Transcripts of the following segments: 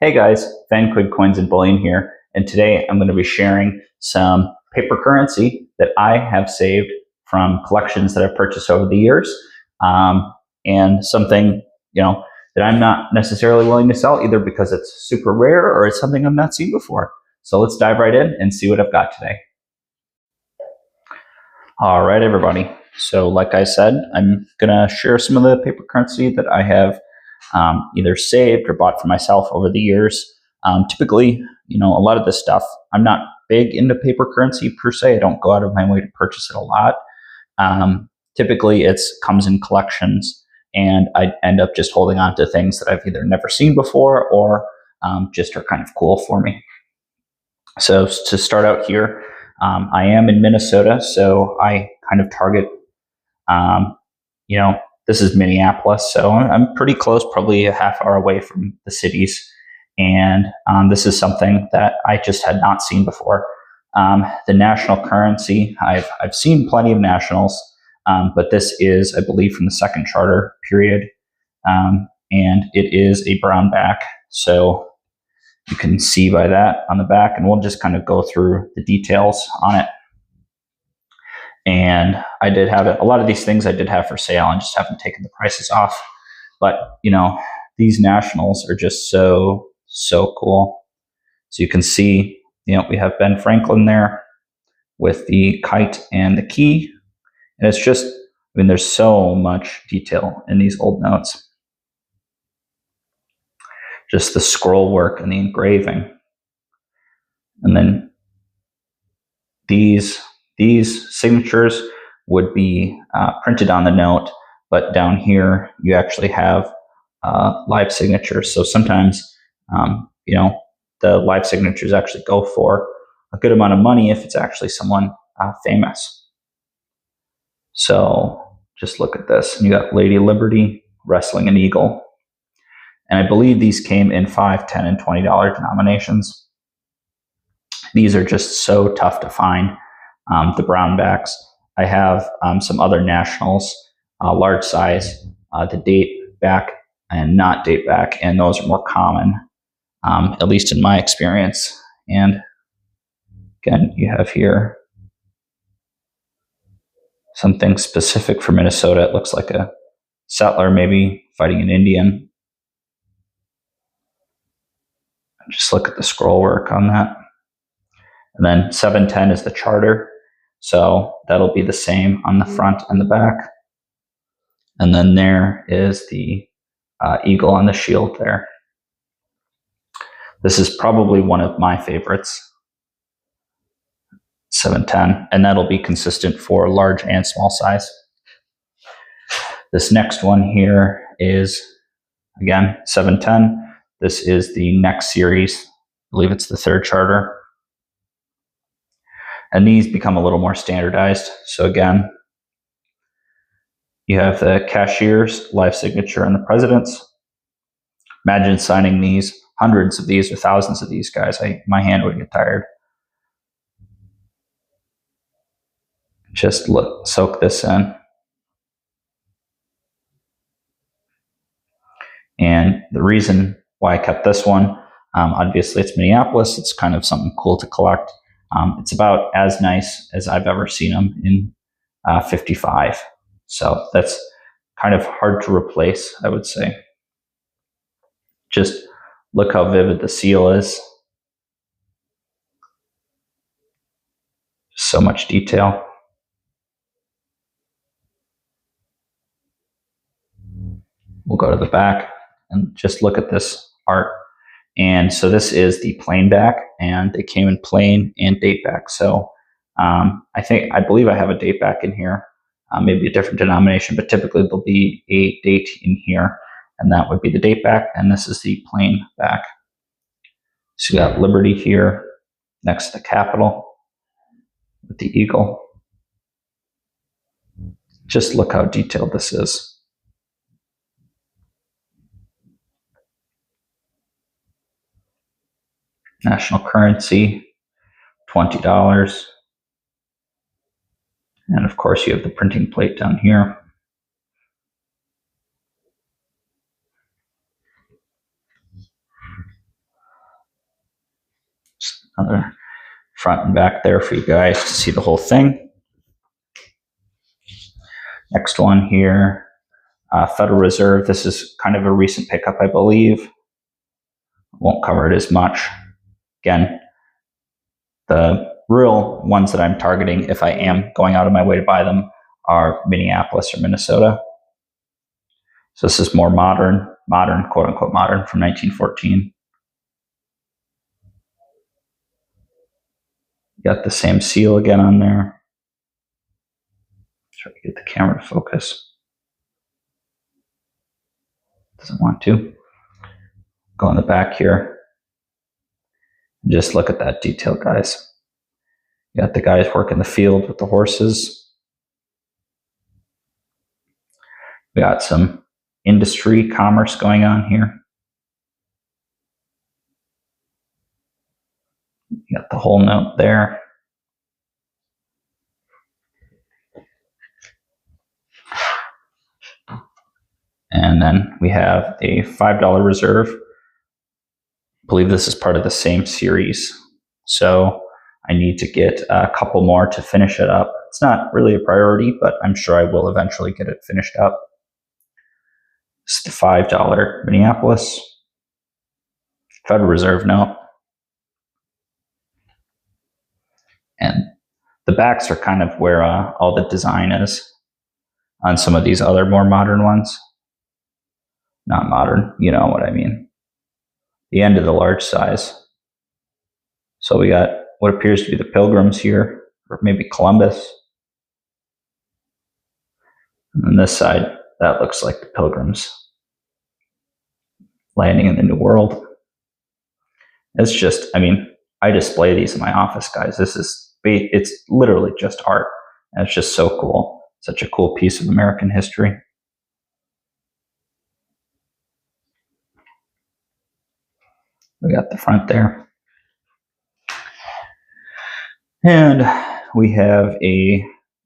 Hey guys, Van Quid Coins and Bullion here, and today I'm going to be sharing some paper currency that I have saved from collections that I've purchased over the years, and something that I'm not necessarily willing to sell either because it's super rare or it's something I've not seen before. So let's dive right in and see what I've got today. All right, everybody. So like I said, I'm going to share some of the paper currency that I have either saved or bought for myself over the years. Typically, a lot of this stuff, I'm not big into paper currency per se. I don't go out of my way to purchase it a lot. Typically, it comes in collections, and I end up just holding on to things that I've either never seen before or just are kind of cool for me. So to start out here, I am in Minnesota, so I kind of target, this is Minneapolis, so I'm pretty close, probably a half hour away from the cities. And this is something that I just had not seen before. The national currency, I've seen plenty of nationals, but this is, I believe, from the second charter period. And it is a brown back. So you can see by that on the back, and we'll just kind of go through the details on it. And I did have it. A lot of these things I did have for sale and just haven't taken the prices off. But, these nationals are just so cool. So you can see, we have Ben Franklin there with the kite and the key. And it's just, there's so much detail in these old notes. Just the scroll work and the engraving. And then these signatures would be printed on the note, but down here you actually have live signatures. So sometimes, the live signatures actually go for a good amount of money if it's actually someone famous. So just look at this. You got Lady Liberty wrestling an eagle. And I believe these came in $5, $10, and $20 denominations. These are just so tough to find. The brown backs. I have some other nationals, large size, the date back and not date back, and those are more common, at least in my experience. And again, you have here something specific for Minnesota. It looks like a settler maybe fighting an Indian. Just look at the scroll work on that. And then 710 is the charter. So that'll be the same on the front and the back. And then there is the eagle on the shield there. This is probably one of my favorites, 710, and that'll be consistent for large and small size. This next one here is, again, 710. This is the next series. I believe it's the third charter. And these become a little more standardized. So again, you have the cashier's live signature and the president's. Imagine signing these, hundreds of these or thousands of these guys. My hand would get tired. Just soak this in. And the reason why I kept this one, obviously it's Minneapolis. It's kind of something cool to collect. It's about as nice as I've ever seen them in 55. So that's kind of hard to replace, I would say. Just look how vivid the seal is. So much detail. We'll go to the back and just look at this art. And so this is the plain back, and they came in plain and date back. So I believe I have a date back in here, maybe a different denomination, but typically there'll be a date in here, and that would be the date back, and this is the plain back. So you got Liberty here next to the Capitol with the eagle. Just look how detailed this is. National currency, $20. And of course you have the printing plate down here. Another front and back there for you guys to see the whole thing. Next one here, Federal Reserve. This is kind of a recent pickup, I believe. Won't cover it as much. Again, the real ones that I'm targeting, if I am going out of my way to buy them, are Minneapolis or Minnesota. So this is more modern, quote unquote modern, from 1914. Got the same seal again on there. Try to get the camera to focus. Doesn't want to. Go in the back here. Just look at that detail, guys. You got the guys working the field with the horses. We got some industry, commerce going on here. You got the whole note there. And then we have a $5 reserve. I believe this is part of the same series. So I need to get a couple more to finish it up. It's not really a priority, but I'm sure I will eventually get it finished up. It's the $5 Minneapolis Federal Reserve note. And the backs are kind of where all the design is on some of these other more modern ones. Not modern, you know what I mean. The end of the large size. So we got what appears to be the Pilgrims here, or maybe Columbus. And on this side, that looks like the Pilgrims landing in the New World. It's just, I mean, I display these in my office, guys. It's literally just art. And it's just so cool. Such a cool piece of American history. We got the front there. And we have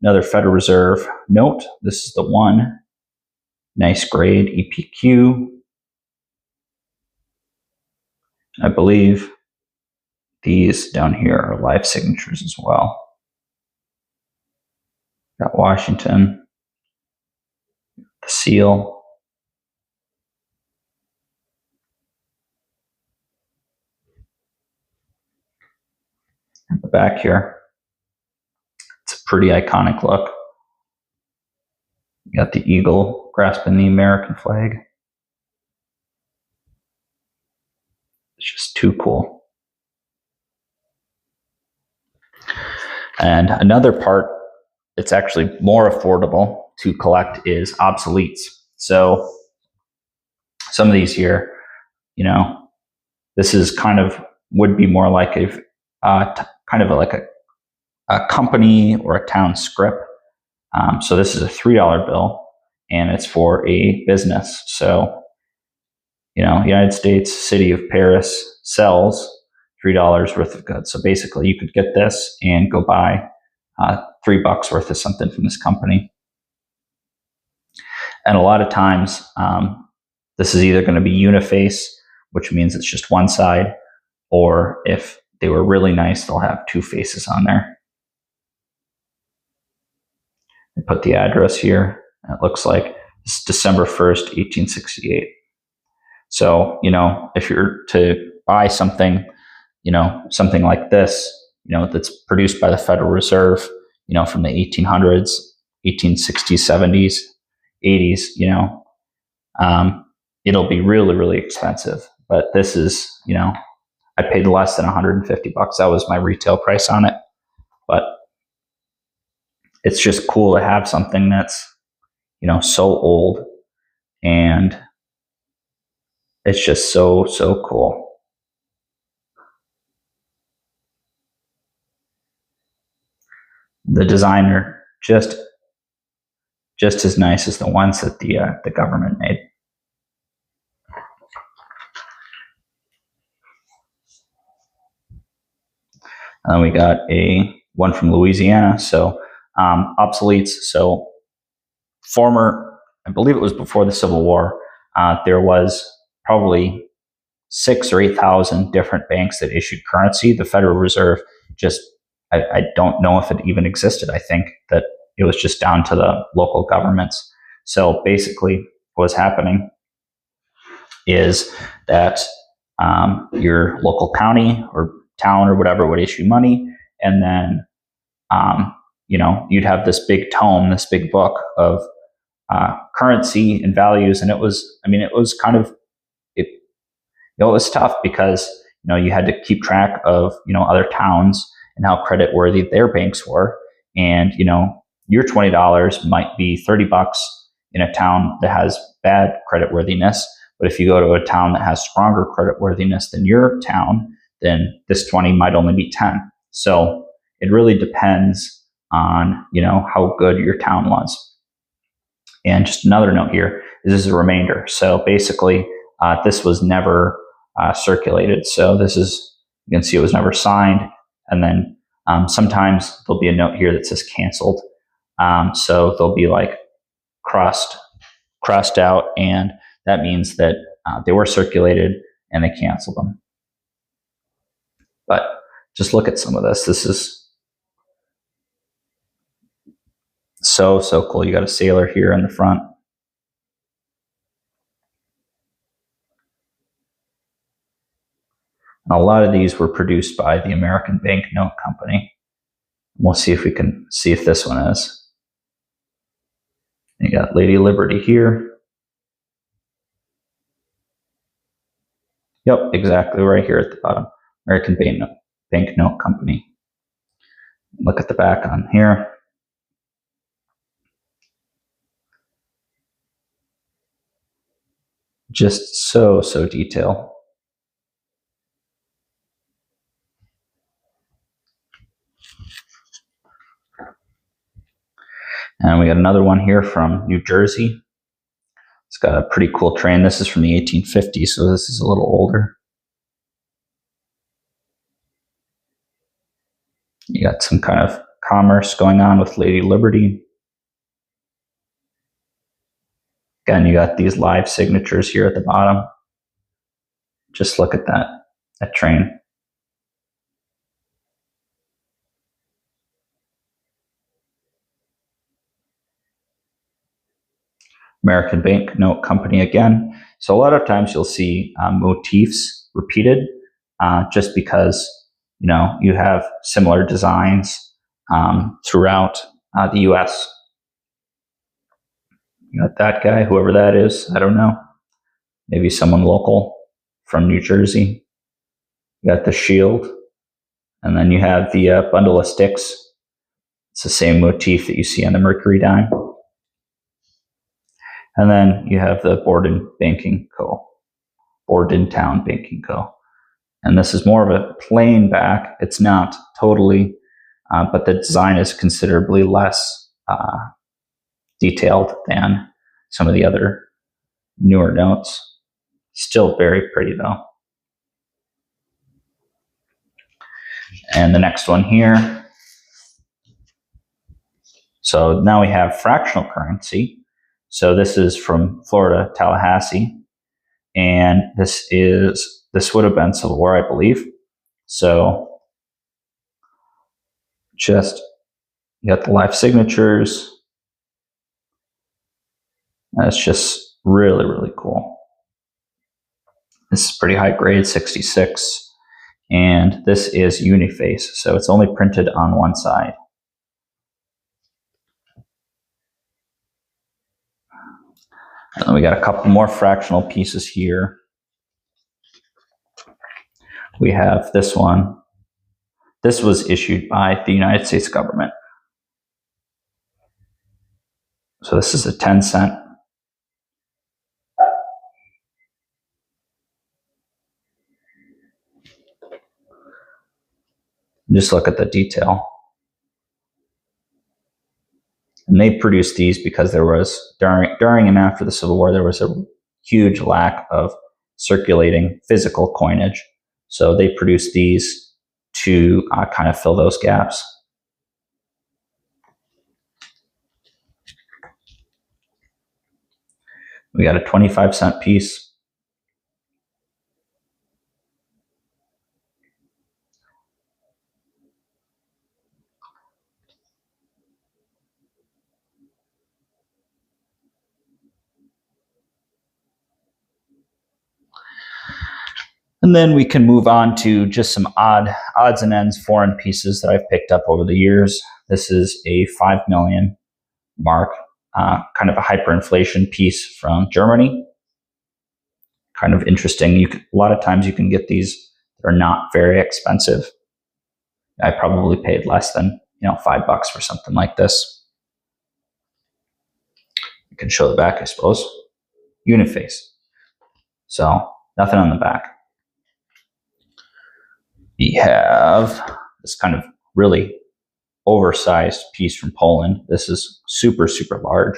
another Federal Reserve note. This is the one. Nice grade, EPQ. I believe these down here are live signatures as well. Got Washington, the seal. At the back here, it's a pretty iconic look. You got the eagle grasping the American flag. It's just too cool. And another part that's actually more affordable to collect is obsoletes. So some of these here, you know, this is kind of would be more like a company or a town script. So this is a $3 bill, and it's for a business. So, you know, United States City of Paris sells $3 worth of goods. So basically, you could get this and go buy $3 worth of something from this company. And a lot of times, this is either going to be uniface, which means it's just one side, or if they were really nice, they'll have two faces on there. They put the address here. It looks like it's December 1st, 1868. So, you know, if you're to buy something, you know, something like this, you know, that's produced by the Federal Reserve, you know, from the 1800s, 1860s, 70s, 80s, you know, it'll be really, really expensive. But this is, you know, I paid less than $150. That was my retail price on it. But it's just cool to have something that's, you know, so old, and it's just so, so cool. The designer just as nice as the ones that the government made. And then we got one from Louisiana. So obsoletes. So former, I believe it was before the Civil War, there was probably 6 or 8,000 different banks that issued currency. The Federal Reserve just, I don't know if it even existed. I think that it was just down to the local governments. So basically, what was happening is that your local county or town or whatever would issue money, and then you'd have this big tome, this big book of currency and values, and it was kind of it. It was tough because you had to keep track of other towns and how credit worthy their banks were, and your $20 might be $30 in a town that has bad credit worthiness. But if you go to a town that has stronger credit worthiness than your town, then this 20 might only be 10. So it really depends on how good your town was. And just another note here, this is a remainder. So basically, this was never circulated. So this is, you can see it was never signed. And then sometimes there'll be a note here that says canceled. So they'll be like crossed out, and that means that they were circulated and they canceled them. But just look at some of this. This is so cool. You got a sailor here in the front. And a lot of these were produced by the American Banknote Company. We'll see if we can see if this one is. You got Lady Liberty here. Yep, exactly right here at the bottom. American Banknote Company. Look at the back on here. Just so detailed. And we got another one here from New Jersey. It's got a pretty cool train. This is from the 1850s, so this is a little older. You got some kind of commerce going on with Lady Liberty. Again, you got these live signatures here at the bottom. Just look at that train. American Banknote Company again. So a lot of times you'll see motifs repeated just because you have similar designs throughout the U.S. You got that guy, whoever that is, I don't know. Maybe someone local from New Jersey. You got the shield, and then you have the bundle of sticks. It's the same motif that you see on the Mercury dime. And then you have the Bordentown Banking Co. And this is more of a plain back. It's not totally, but the design is considerably less detailed than some of the other newer notes. Still very pretty though. And the next one here. So now we have fractional currency. So this is from Florida, Tallahassee. And this would have been Civil War, I believe. So just, you got the live signatures. That's just really, really cool. This is pretty high grade, 66. And this is uniface, so it's only printed on one side. And then we got a couple more fractional pieces here. We have this one. This was issued by the United States government. So this is a 10-cent. Just look at the detail. And they produced these because there was, during and after the Civil War, there was a huge lack of circulating physical coinage. So they produced these to kind of fill those gaps. We got a 25-cent piece. And then we can move on to just some odds and ends foreign pieces that I've picked up over the years. This is a 5 million mark, kind of a hyperinflation piece from Germany. Kind of interesting. A lot of times you can get these that are not very expensive. I probably paid less than $5 for something like this. You can show the back, I suppose. Uniface. So nothing on the back. We have this kind of really oversized piece from Poland. This is super, super large.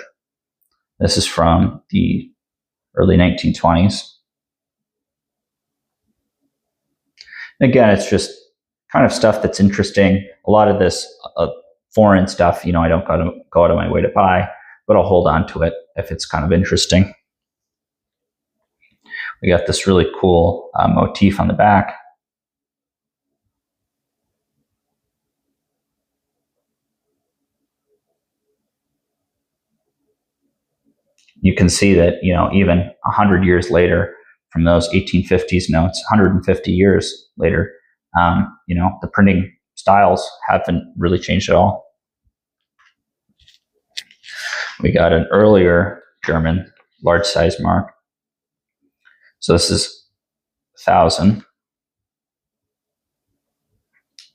This is from the early 1920s. Again, it's just kind of stuff that's interesting. A lot of this foreign stuff, I don't go out of my way to buy, but I'll hold on to it if it's kind of interesting. We got this really cool motif on the back. You can see that, even 100 years later from those 1850s notes, 150 years later, the printing styles haven't really changed at all. We got an earlier German large size mark. So this is 1,000. I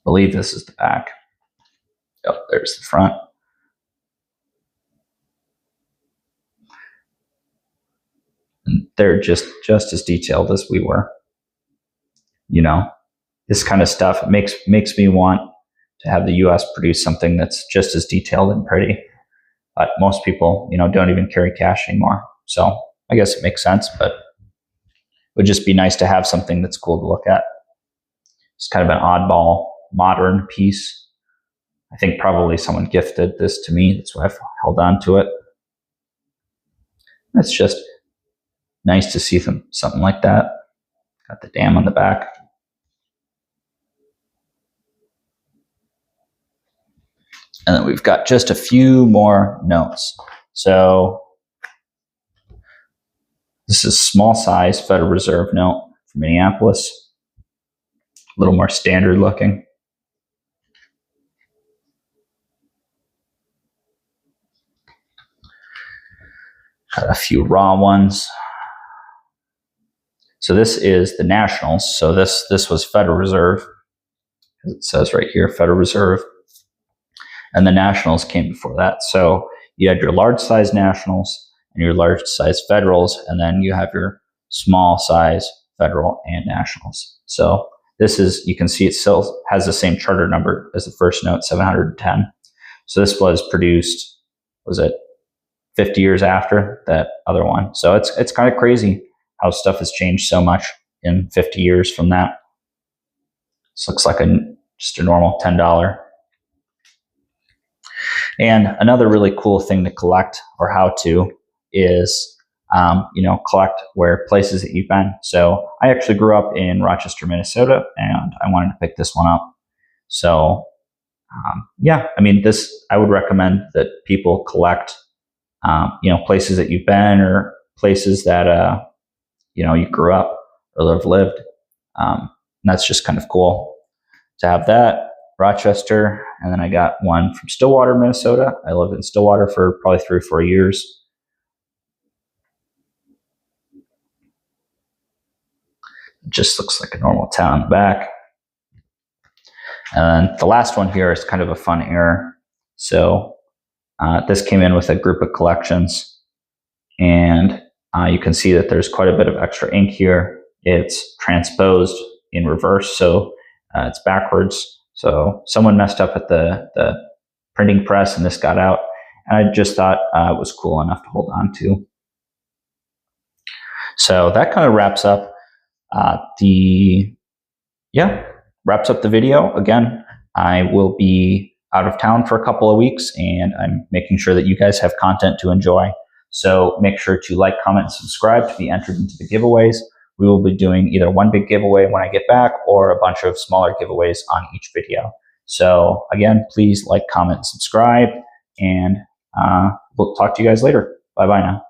believe this is the back. Yep, there's the front. And they're just as detailed as we were. This kind of stuff makes me want to have the U.S. produce something that's just as detailed and pretty. But most people, don't even carry cash anymore. So I guess it makes sense, but it would just be nice to have something that's cool to look at. It's kind of an oddball, modern piece. I think probably someone gifted this to me. That's why I've held on to it. It's just nice to see something like that. Got the dam on the back. And then we've got just a few more notes. So this is small size Federal Reserve note from Minneapolis. A little more standard looking. Got a few raw ones. So this is the Nationals. So this was Federal Reserve. It says right here, Federal Reserve. And the Nationals came before that. So you had your large size Nationals and your large size Federals, and then you have your small size Federal and Nationals. So this is, you can see it still has the same charter number as the first note, 710. So this was produced, was it 50 years after that other one? So it's kind of crazy how stuff has changed so much in 50 years from that. This looks like just a normal $10. And another really cool thing to collect, or how to, is collect where places that you've been. So I actually grew up in Rochester, Minnesota, and I wanted to pick this one up. So I would recommend that people collect places that you've been, or places that you grew up or have lived. And that's just kind of cool to have that. Rochester, and then I got one from Stillwater, Minnesota. I lived in Stillwater for probably 3 or 4 years. It just looks like a normal town on the back. And then the last one here is kind of a fun error. So this came in with a group of collections, and you can see that there's quite a bit of extra ink here. It's transposed in reverse, so it's backwards. So someone messed up at the printing press and this got out, and I just thought it was cool enough to hold on to. So that kind of wraps up the video. Again, I will be out of town for a couple of weeks, and I'm making sure that you guys have content to enjoy. So make sure to like, comment, and subscribe to be entered into the giveaways. We will be doing either one big giveaway when I get back, or a bunch of smaller giveaways on each video. So again, please like, comment, and subscribe, and we'll talk to you guys later. Bye-bye now.